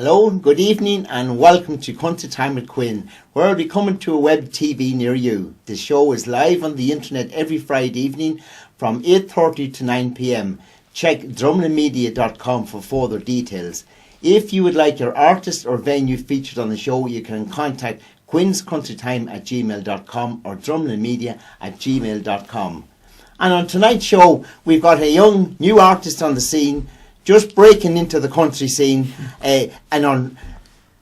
Hello, good evening and welcome to Country Time with Quinn, where we'll be coming to a web TV near you. The show is live on the internet every Friday evening from 8:30 to 9 p.m. Check drumlinmedia.com for further details. If you would like your artist or venue featured on the show, you can contact quinscountrytime@gmail.com or drumlinmedia@gmail.com. And on tonight's show, we've got a young new artist on the scene, just breaking into the country scene, and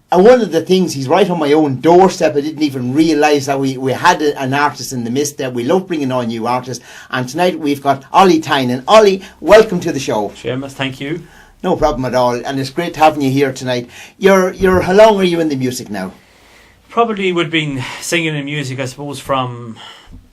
one of the things, he's right on my own doorstep. I didn't even realise that we had an artist in the midst there. We love bringing on new artists, and tonight we've got Ollie Tynan. Ollie, welcome to the show. Seamus, thank you. No problem at all, and it's great having you here tonight. You're how long are you in the music now? Probably would have been singing in music, I suppose, from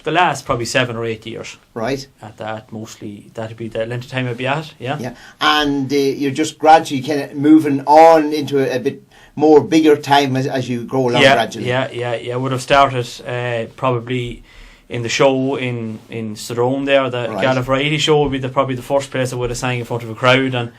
the last probably 7 or 8 years. Right. At that, mostly, that'd be the length of time I'd be at, yeah. Yeah, and you're just gradually kind of moving on into a bit more bigger time as you grow along gradually. Yeah. Would have started probably in the show in Strone there, the Gala Variety Show would be probably the first place I would have sang in front of a crowd, and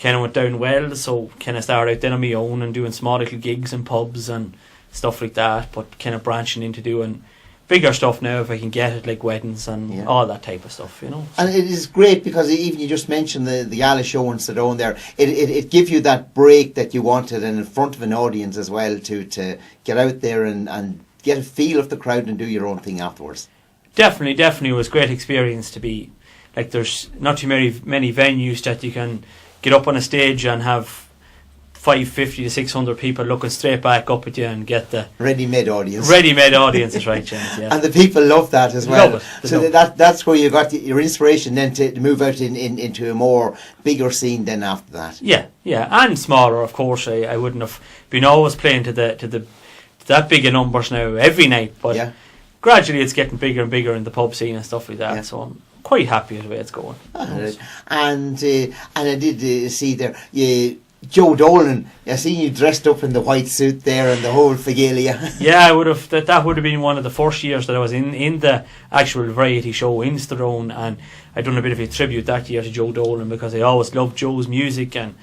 kind of went down well, so kind of started out then on my own and doing small little gigs in pubs and stuff like that, but kind of branching into doing bigger stuff now if I can get it, like weddings and all that type of stuff, you know. And it is great because even you just mentioned the Gala show in Sedone there, it gives you that break that you wanted, and in front of an audience as well, to get out there and get a feel of the crowd and do your own thing afterwards. Definitely it was a great experience to be, like, there's not too many venues that you can get up on a stage and have 550 to 600 people looking straight back up at you and get the ready-made audience. Ready-made audience is right, James. Yeah. And the people love that as well. Love it. So that's where you got your inspiration then to move out into a more bigger scene then after that. Yeah, and smaller, of course. I wouldn't have been always playing to that bigger numbers now every night, but gradually it's getting bigger and bigger in the pub scene and stuff like that. So I'm quite happy with the way it's going. And I did see there Joe Dolan, I seen you dressed up in the white suit there and the whole regalia. Yeah, I would have. That would have been one of the first years that I was in the actual variety show in Strone, and I done a bit of a tribute that year to Joe Dolan because I always loved Joe's music, and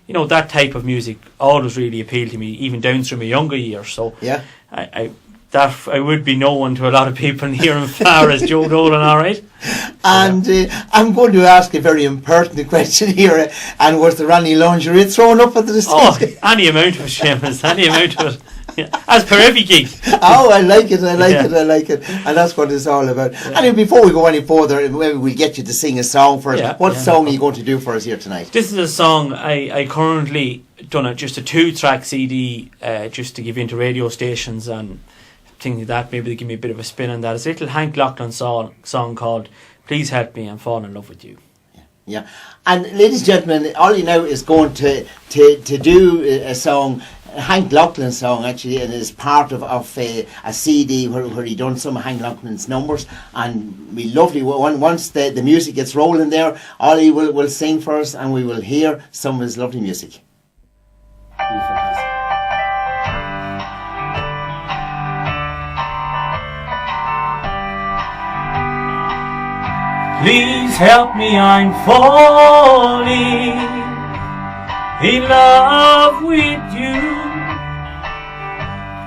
you know that type of music always really appealed to me, even down through my younger years. So I would be known to a lot of people near and far as Joe Dolan, all right. And I'm going to ask a very impertinent question here. And was there any lingerie thrown up at the stage? Oh, any amount of it, Seamus, any amount of it. Yeah. As per every gig. Oh, I like it. And that's what it's all about. Yeah. Anyway, before we go any further, maybe we'll get you to sing a song for us. What song are you going to do for us here tonight? This is a song I currently done just a 2-track CD just to give into radio stations and things like that. Maybe they give me a bit of a spin on that. It's a little Hank Lachlan song called Please Help Me, I'm Falling in Love With You. Yeah. And ladies and gentlemen, Ollie now is going to do a song, a Hank Lachlan song actually, and it's part of a CD where he done some of Hank Lachlan's numbers, and we lovely once the music gets rolling there, Ollie will sing for us and we will hear some of his lovely music. Please help me, I'm falling in love with you.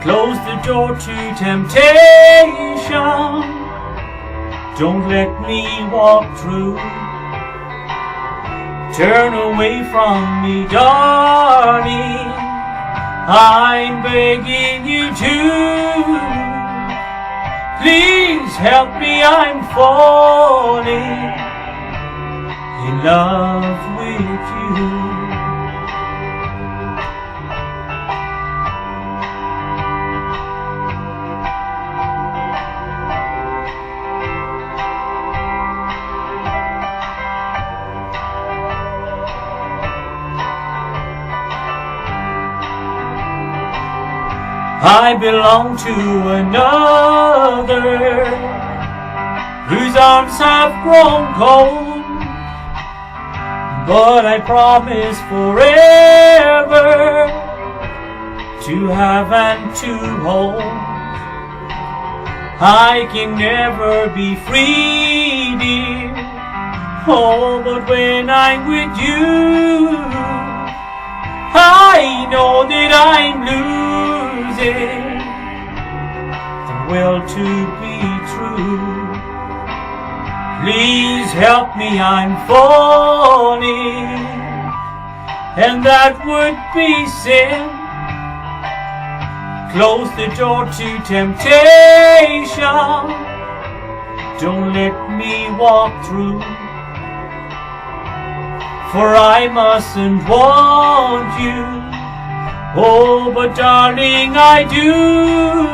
Close the door to temptation. Don't let me walk through. Turn away from me, darling. I'm begging you to. Please help me, I'm falling in love with you. I belong to another whose arms have grown cold, but I promise forever to have and to hold. I can never be free, dear. Oh, but when I'm with you, I know that I'm losing the will to be true. Please help me, I'm falling, and that would be sin. Close the door to temptation, don't let me walk through, for I mustn't want you. Oh, but darling, I do.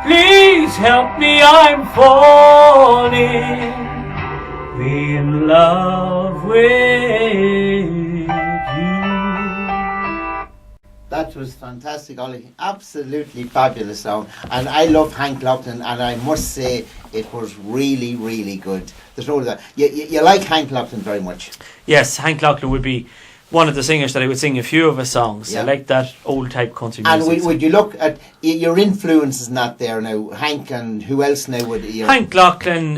Please help me, I'm falling, be in love with you. That was fantastic, Ollie. Absolutely fabulous song. And I love Hank Lachlan, and I must say it was really, really good. There's no doubt. You like Hank Lachlan very much. Yes, Hank Lachlan would be one of the singers that I would sing a few of his songs. Yeah. I like that old type country music. And would you look at your influences not there now? Hank, and who else now would you? Hank Lachlan,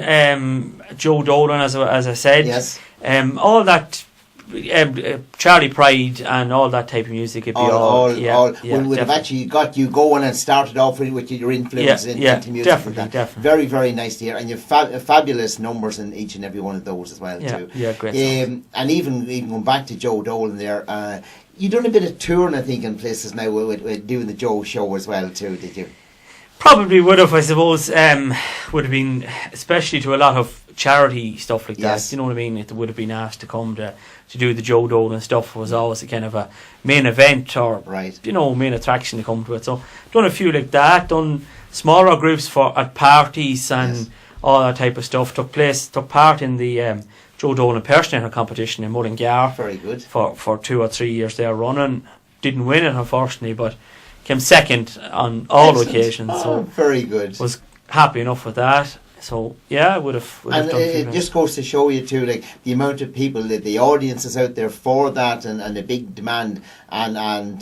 Joe Dolan, as I said. Yes. All that. Charlie Pride and all that type of music. It'd be would have actually got you going and started off with your influence into music. Definitely. Very, very nice to hear, and you've fabulous numbers in each and every one of those as well too. Yeah, great. And even going back to Joe Dolan there, you done a bit of touring, I think, in places now with doing the Joe show as well too. Did you? Probably would have, I suppose. Would have been, especially to a lot of charity stuff like that. You know what I mean? It would have been asked to come to do the Joe Dolan stuff. Was always a kind of a main event or main attraction to come to it. So done a few like that. Done smaller groups at parties and all that type of stuff. Took part in the Joe Dolan impersonator competition in Mullingar. Very good. For 2 or 3 years there running. Didn't win it, unfortunately, but came second on all occasions. So very good. Was happy enough with that. So I would have and done it just goes to show you too, like the amount of people, the audiences out there for that, and the big demand. And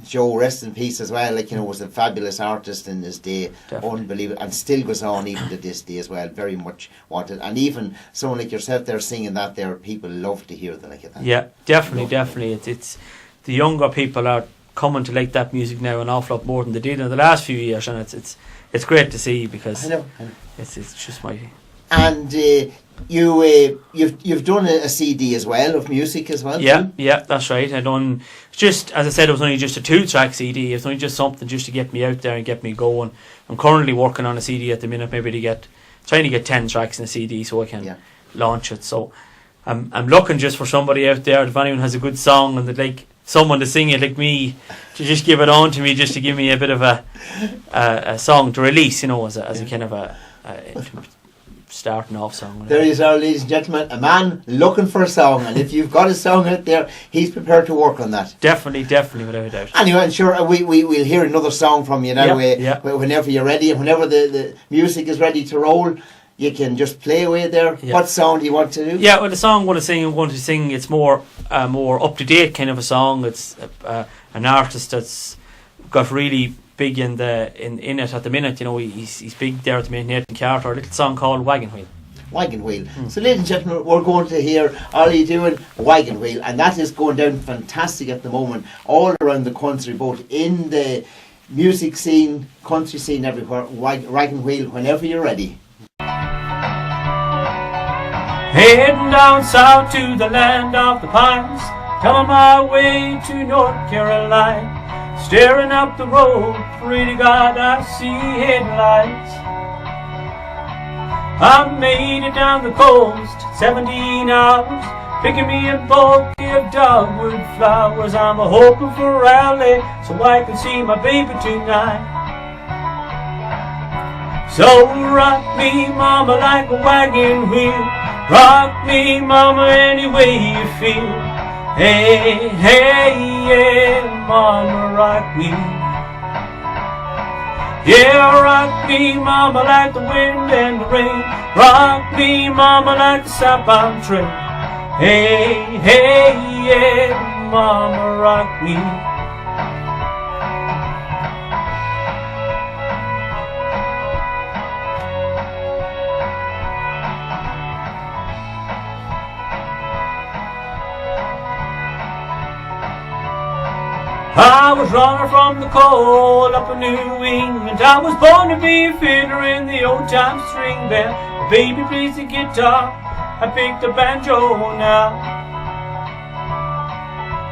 Joe, rest in peace as well. Like, was a fabulous artist in his day. Definitely. Unbelievable, and still goes on even to this day as well. Very much wanted, and even someone like yourself there singing that, there people love to hear the like of that. Yeah, definitely. It's the younger people are coming to like that music now an awful lot more than they did in the last few years, and it's great to see, because I know. It's just my. And you've done a CD as well of music as well. Yeah, that's right. I done, just as I said, it was only just a 2-track CD. It was only just something just to get me out there and get me going. I'm currently working on a CD at the minute, maybe trying to get 10 tracks in a CD so I can launch it. So I'm looking just for somebody out there, if anyone has a good song and they'd like someone to sing it like me, to just give it on to me, just to give me a bit of a song to release, as a kind of a starting off song. There is our, ladies and gentlemen, a man looking for a song, and if you've got a song out there, he's prepared to work on that. Definitely, without a doubt. Anyway, and sure, we'll hear another song from you now. Whenever you're ready, and whenever the music is ready to roll, you can just play away there. What song do you want to do? Yeah, well, the song I'm going to sing, it's more up to date kind of a song. It's an artist that's got really big in it at the minute. He's big there at the minute. Nathan Carter. A little song called Wagon Wheel. Wagon Wheel. So, ladies and gentlemen, we're going to hear Ollie doing Wagon Wheel, and that is going down fantastic at the moment all around the country, both in the music scene, country scene, everywhere. Wagon Wheel, whenever you're ready. Heading down south to the land of the pines, coming my way to North Carolina. Staring up the road, pray to God I see headlights. I made it down the coast, 17 hours, picking me a bouquet of dogwood flowers. I'm hoping for a rally so I can see my baby tonight. So rock me, mama, like a wagon wheel. Rock me, mama, any way you feel. Hey, hey, yeah, mama, rock me. Yeah, rock me, mama, like the wind and the rain. Rock me, mama, like the southbound train. Hey, hey, yeah, mama, rock me. was running from the cold up a New England. I was born to be a fiddler in the old time string band. Baby plays the guitar, I picked the banjo now.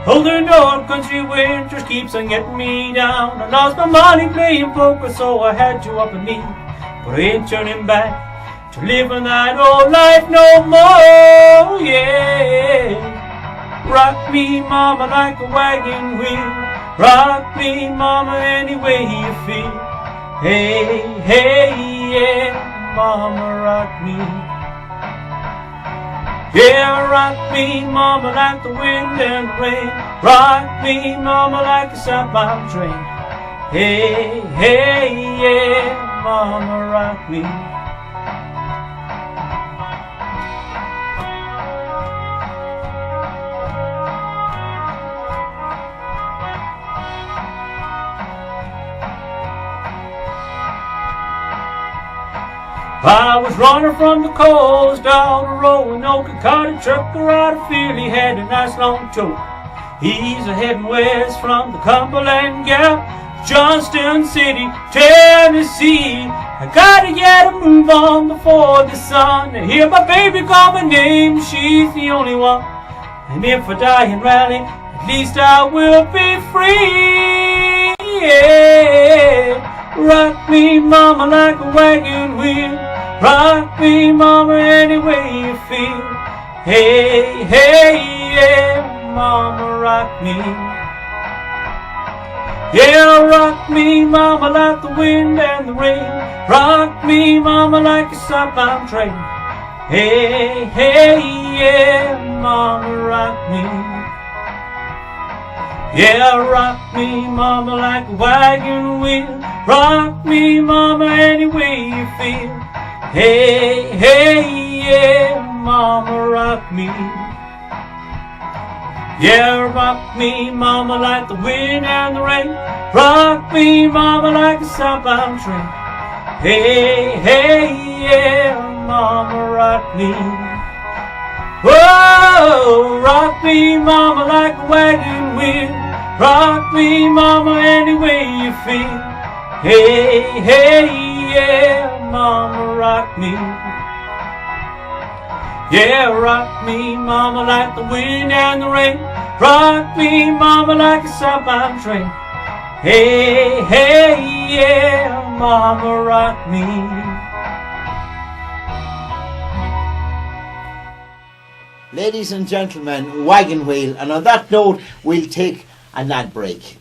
Older North country winters keeps on getting me down. I lost my money playing poker, so I had to up a knee. But I ain't turning back to living that old life no more, yeah. Rock me, mama, like a wagon wheel. Rock me, mama, any way you feel. Hey, hey, yeah, mama, rock me. Yeah, rock me, mama, like the wind and the rain. Rock me, mama, like a southbound train. Hey, hey, yeah, mama, rock me. I was running from the coast down the Roanoke. I caught a trucker out of Philly, he had a nice long tote. He's a heading west from the Cumberland Gap, Johnston City, Tennessee. I gotta get a move on before the sun. I hear my baby call my name, she's the only one. And if I die in Raleigh, at least I will be free. Yeah. Rock me, mama, like a wagon wheel. Rock me, mama, any way you feel. Hey, hey, yeah, mama, rock me. Yeah, rock me, mama, like the wind and the rain. Rock me, mama, like a southbound train. Hey, hey, yeah, mama, rock me. Yeah, rock me, mama, like a wagon wheel. Rock me, mama, any way you feel. Hey, hey, yeah, mama, rock me. Yeah, rock me, mama, like the wind and the rain. Rock me, mama, like a southbound train. Hey, hey, yeah, mama, rock me. Whoa, rock me, mama, like a wagon wheel. Rock me, mama, any way you feel. Hey, hey, yeah, mama, rock me. Yeah, rock me, mama, like the wind and the rain. Rock me, mama, like a southbound train. Hey, hey, yeah, mama, rock me. Ladies and gentlemen, Wagon Wheel. And on that note, we'll take an ad break.